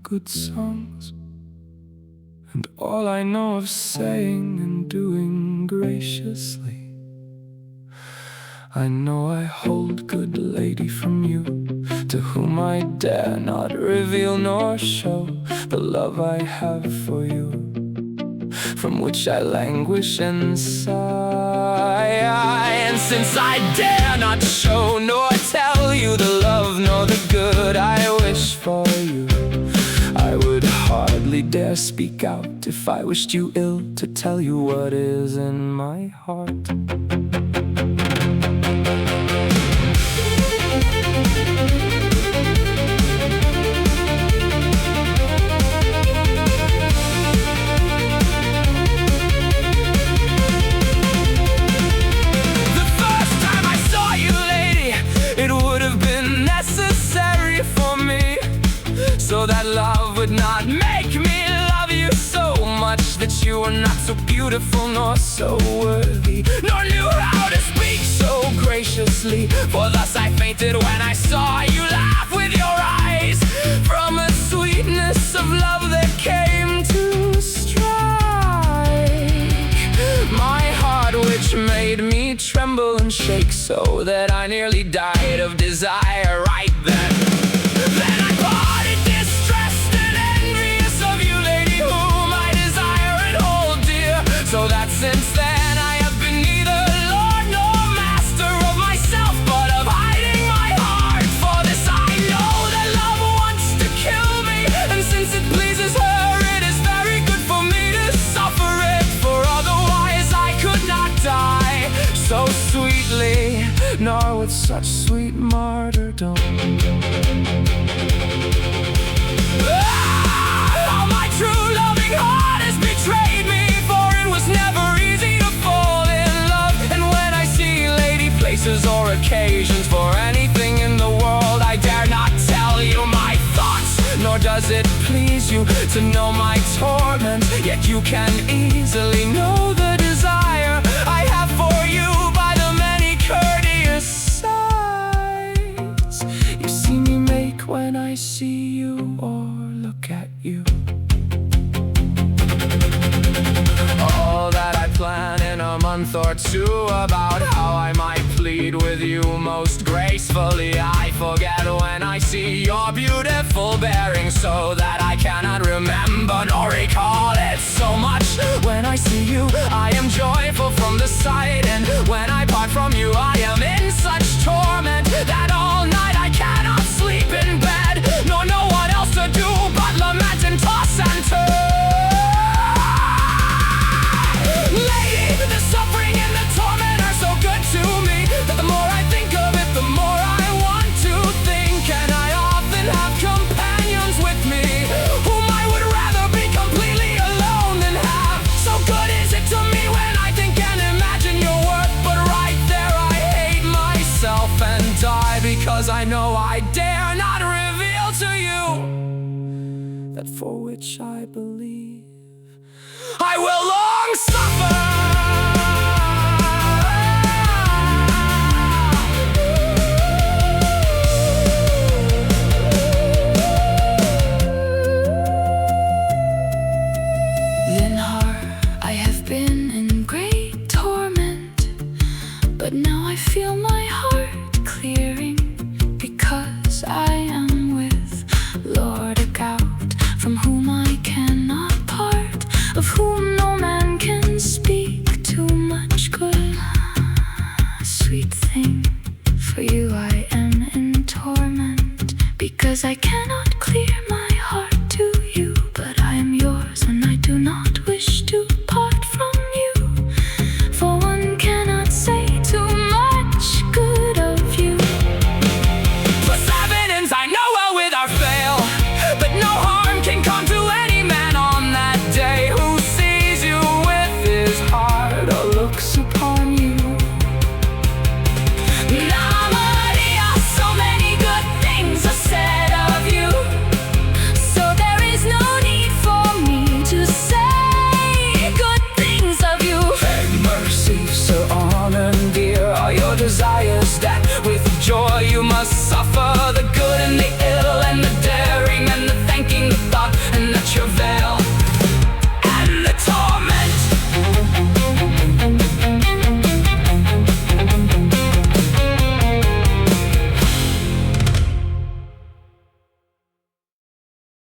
good songs, and all I know of saying and doing graciously. I know I hold, good lady, from you, to whom I dare not reveal nor show the love I have for you, from which I languish and sigh. And since I dare not show nor tell you the love nor the good I wish for you, I would hardly dare speak out if I wished you ill, to tell you what is in my heart. So that love would not make me love you so much, that you were not so beautiful nor so worthy, nor knew how to speak so graciously. For thus I fainted when I saw you laugh with your eyes, from a sweetness of love that came to strike my heart, which made me tremble and shake, so that I nearly died of desire right then. Then I parted distressed and envious of you, lady, whom I desire and hold dear. So that since then I have been neither lord nor master of myself, but of hiding my heart. For this I know that love wants to kill me, and since it pleases her, it is very good for me to suffer it, for otherwise I could not die so sweetly, nor with such sweet martyrdom. How my true loving heart has betrayed me, for it was never easy to fall in love. And when I see lady, places or occasions, for anything in the world, I dare not tell you my thoughts, nor does it please you to know my torment. Yet you can easily know the desire I have for you by the many courteous sighs you see me make when I see you or look at you. All that I plan in a month or two, about how I might plead with you most gracefully, I forget when I see your beautiful bearing, so that I cannot remember nor recall it so much. When I see you, I am joyful from the sight, and when I part from you, I am in such torment that all night I cannot sleep in bed, nor know what else to do but lament and toss and turn. Lady, the suffering and the torment are so good to me, that the more I think of it, the more I want to think. And I often have companions with me, whom I would rather be completely alone than have. So good is it to me when I think and imagine your worth, but right there I hate myself and die, because I know I dare not reveal to you that for which I believe I will long suffer. I have been in great torment, but now I feel my heart clearing, because I